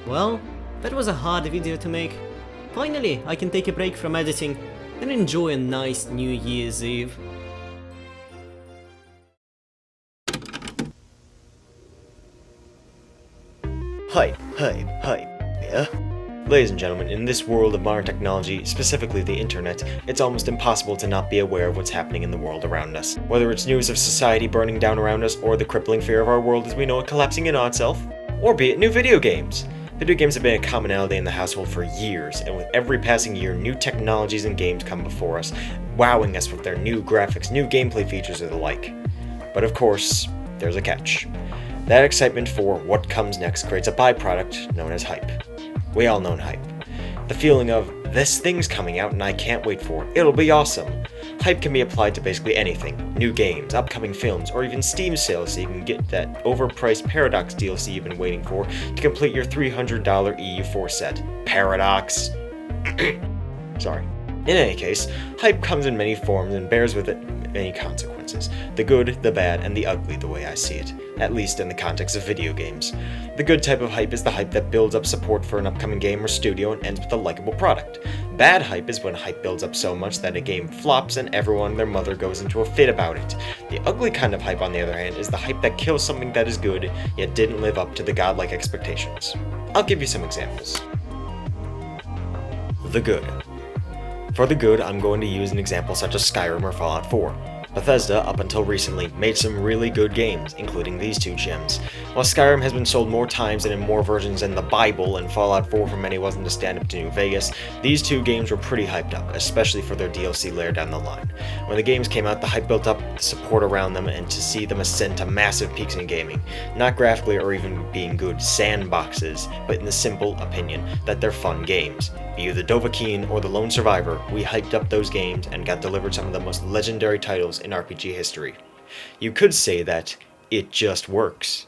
Well, that was a hard video to make. Finally, I can take a break from editing and enjoy a nice New Year's Eve. Hype, yeah? Ladies and gentlemen, in this world of modern technology, specifically the internet, it's almost impossible to not be aware of what's happening in the world around us. Whether it's news of society burning down around us, or the crippling fear of our world as we know it collapsing in on itself, or be it new video games. Video games have been a commonality in the household for years, and with every passing year, new technologies and games come before us, wowing us with their new graphics, new gameplay features, or the like. But of course, there's a catch. That excitement for what comes next creates a byproduct known as hype. We all know hype. The feeling of, this thing's coming out and I can't wait for it, it'll be awesome. Hype can be applied to basically anything, new games, upcoming films, or even Steam sales so you can get that overpriced Paradox DLC you've been waiting for to complete your $300 EU4 set. Paradox! Sorry. In any case, hype comes in many forms and bears with it many consequences. The good, the bad, and the ugly the way I see it, at least in the context of video games. The good type of hype is the hype that builds up support for an upcoming game or studio and ends with a likable product. Bad hype is when hype builds up so much that a game flops and everyone and their mother goes into a fit about it. The ugly kind of hype, on the other hand, is the hype that kills something that is good, yet didn't live up to the godlike expectations. I'll give you some examples. The good. For the good, I'm going to use an example such as Skyrim or Fallout 4. Bethesda, up until recently, made some really good games, including these two gems. While Skyrim has been sold more times and in more versions than the Bible, and Fallout 4 for many wasn't to stand up to New Vegas, these two games were pretty hyped up, especially for their DLC later down the line. When the games came out, the hype built up, the support around them, and to see them ascend to massive peaks in gaming. Not graphically or even being good sandboxes, but in the simple opinion that they're fun games. Be you the Dovahkiin or the Lone Survivor, we hyped up those games and got delivered some of the most legendary titles in RPG history. You could say that it just works.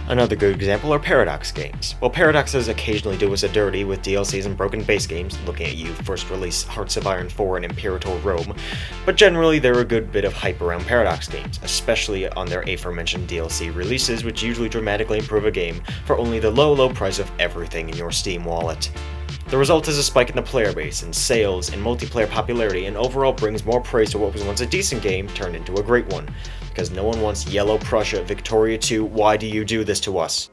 Another good example are Paradox games. While Paradoxes occasionally do us a dirty with DLCs and broken base games, looking at you, first release Hearts of Iron 4 and Imperator Rome, but generally there are a good bit of hype around Paradox games, especially on their aforementioned DLC releases, which usually dramatically improve a game for only the low price of everything in your Steam wallet. The result is a spike in the player base, in sales, in multiplayer popularity, and overall brings more praise to what was once a decent game turned into a great one. Because no one wants Yellow Prussia, Victoria 2, why do you do this to us?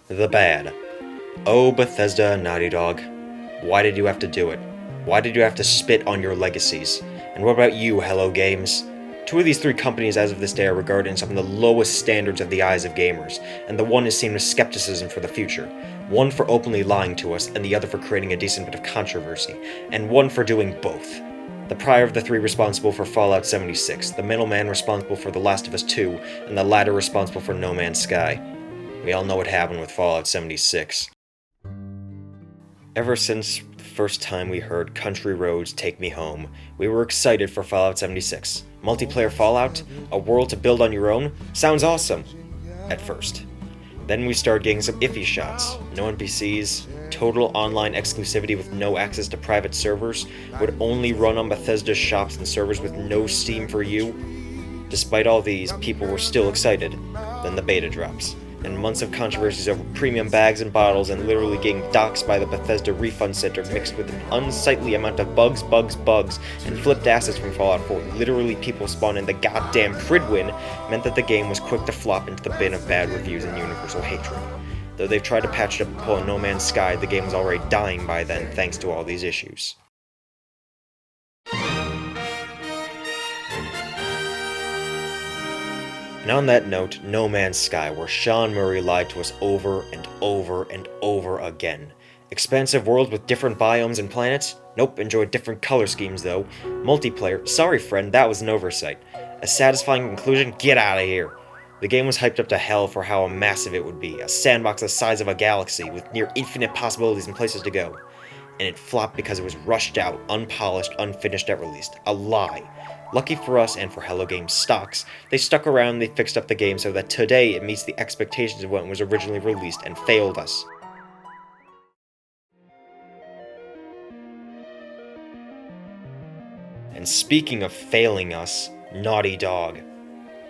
The bad. Oh, Bethesda and Naughty Dog. Why did you have to do it? Why did you have to spit on your legacies? And what about you, Hello Games? Two of these three companies as of this day are regarded in some of the lowest standards of the eyes of gamers, and the one is seen with skepticism for the future. One for openly lying to us, and the other for creating a decent bit of controversy, and one for doing both. The prior of the three responsible for Fallout 76, the middleman responsible for The Last of Us 2, and the latter responsible for No Man's Sky. We all know what happened with Fallout 76. Ever since the first time we heard Country Roads Take Me Home, we were excited for Fallout 76. Multiplayer Fallout? A world to build on your own? Sounds awesome! At first. Then we started getting some iffy shots. No NPCs, total online exclusivity with no access to private servers, would only run on Bethesda's shops and servers with no Steam for you. Despite all these, people were still excited. Then the beta drops. And months of controversies over premium bags and bottles and literally getting doxxed by the Bethesda Refund Center mixed with an unsightly amount of bugs, and flipped assets from Fallout 4, literally people spawned in the goddamn Pridwin, meant that the game was quick to flop into the bin of bad reviews and universal hatred. Though they've tried to patch it up and pull a No Man's Sky, the game was already dying by then thanks to all these issues. And on that note, No Man's Sky, where Sean Murray lied to us over and over and over again. Expansive world with different biomes and planets? Nope, enjoyed different color schemes though. Multiplayer? Sorry friend, that was an oversight. A satisfying conclusion? Get out of here. The game was hyped up to hell for how massive it would be, a sandbox the size of a galaxy, with near infinite possibilities and places to go. And it flopped because it was rushed out, unpolished, unfinished at release. A lie. Lucky for us and for Hello Games stocks, they stuck around and they fixed up the game so that today it meets the expectations of when it was originally released and failed us. And speaking of failing us, Naughty Dog.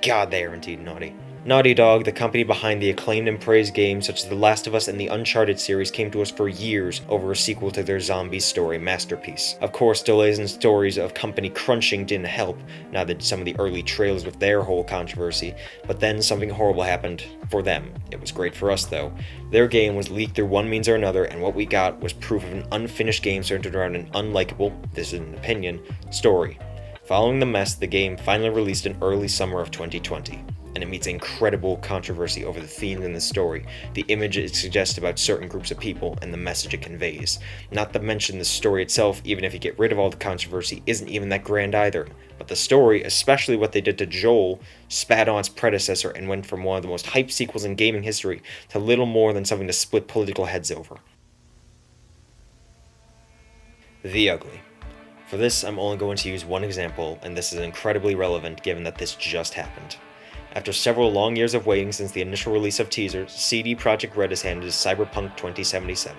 God, they are indeed naughty. Naughty Dog, the company behind the acclaimed and praised games such as The Last of Us and the Uncharted series, came to us for years over a sequel to their zombie story masterpiece. Of course, delays and stories of company crunching didn't help, now that some of the early trailers with their whole controversy, but then something horrible happened for them. It was great for us though. Their game was leaked through one means or another, and what we got was proof of an unfinished game centered around an unlikable, this is an opinion, story. Following the mess, the game finally released in early summer of 2020. And it meets incredible controversy over the themes in the story, the image it suggests about certain groups of people, and the message it conveys. Not to mention the story itself, even if you get rid of all the controversy, isn't even that grand either. But the story, especially what they did to Joel, spat on its predecessor and went from one of the most hyped sequels in gaming history to little more than something to split political heads over. The Ugly. For this, I'm only going to use one example, and this is incredibly relevant given that this just happened. After several long years of waiting since the initial release of teasers, CD Projekt Red is handed Cyberpunk 2077,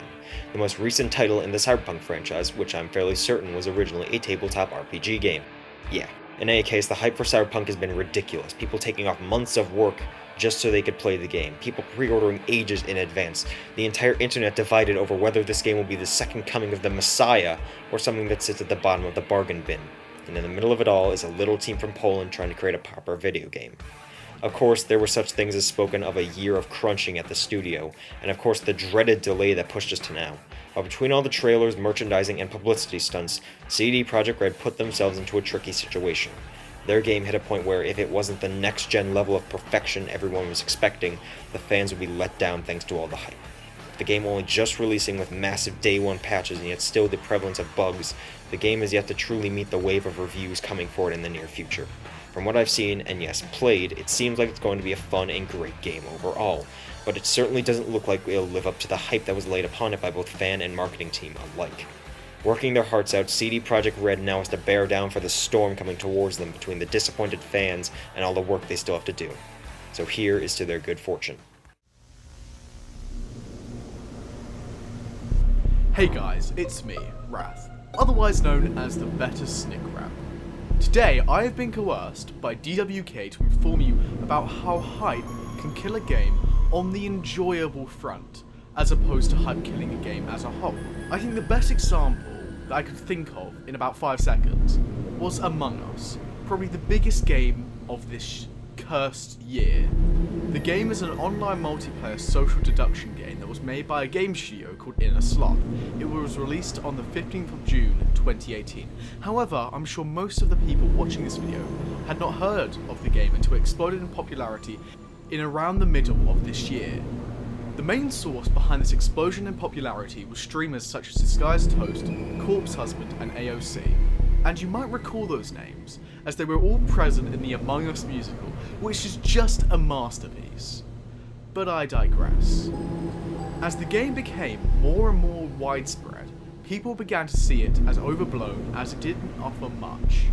the most recent title in the Cyberpunk franchise, which I'm fairly certain was originally a tabletop RPG game. Yeah, in any case, the hype for Cyberpunk has been ridiculous, people taking off months of work just so they could play the game, people pre-ordering ages in advance, the entire internet divided over whether this game will be the second coming of the Messiah or something that sits at the bottom of the bargain bin. And in the middle of it all is a little team from Poland trying to create a proper video game. Of course, there were such things as spoken of a year of crunching at the studio, and of course the dreaded delay that pushed us to now. But between all the trailers, merchandising, and publicity stunts, CD Projekt Red put themselves into a tricky situation. Their game hit a point where if it wasn't the next-gen level of perfection everyone was expecting, the fans would be let down thanks to all the hype. The game only just releasing with massive day one patches and yet still the prevalence of bugs, the game is yet to truly meet the wave of reviews coming for it in the near future. From what I've seen, and yes, played, it seems like it's going to be a fun and great game overall, but it certainly doesn't look like it'll live up to the hype that was laid upon it by both fan and marketing team alike. Working their hearts out, CD Projekt Red now has to bear down for the storm coming towards them between the disappointed fans and all the work they still have to do. So here is to their good fortune. Hey guys, it's me, Wrath, otherwise known as the Better Snick Wrap. Today, I have been coerced by DWK to inform you about how hype can kill a game on the enjoyable front, as opposed to hype killing a game as a whole. I think the best example that I could think of in about 5 seconds was Among Us, probably the biggest game of this cursed year. The game is an online multiplayer social deduction game that was made by a game studio called Inner Sloth. It was released on the 15th of June 2018. However, I'm sure most of the people watching this video had not heard of the game until it exploded in popularity in around the middle of this year. The main source behind this explosion in popularity was streamers such as Disguised Toast, Corpse Husband, and AOC. And you might recall those names, as they were all present in the Among Us musical, which is just a masterpiece. But I digress. As the game became more and more widespread, people began to see it as overblown as it didn't offer much.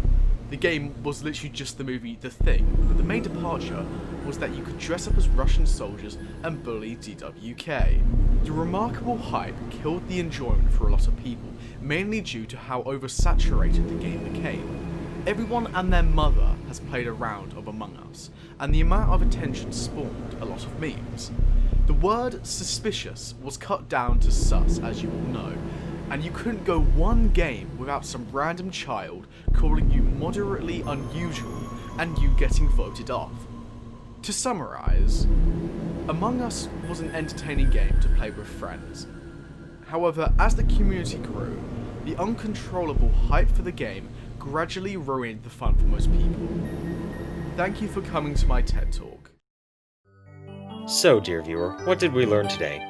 The game was literally just the movie The Thing, but the main departure was that you could dress up as Russian soldiers and bully DWK. The remarkable hype killed the enjoyment for a lot of people, mainly due to how oversaturated the game became. Everyone and their mother has played a round of Among Us, and the amount of attention spawned a lot of memes. The word suspicious was cut down to sus, as you all know, and you couldn't go one game without some random child calling you moderately unusual and you getting voted off. To summarise, Among Us was an entertaining game to play with friends. However, as the community grew, the uncontrollable hype for the game gradually ruined the fun for most people. Thank you for coming to my TED Talk. So, dear viewer, what did we learn today?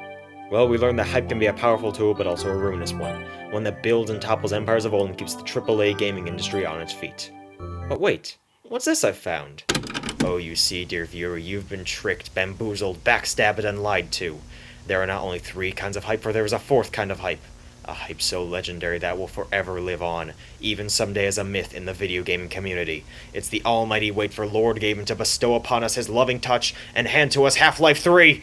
Well, we learned that hype can be a powerful tool, but also a ruinous one that builds and topples empires of old and keeps the AAA gaming industry on its feet. But wait, what's this I've found? Oh, you see, dear viewer, you've been tricked, bamboozled, backstabbed, and lied to. There are not only 3 kinds of hype, for there is a 4th kind of hype. A hype so legendary that will forever live on, even someday as a myth in the video gaming community. It's the almighty wait for Lord Gaben to bestow upon us his loving touch and hand to us Half-Life 3!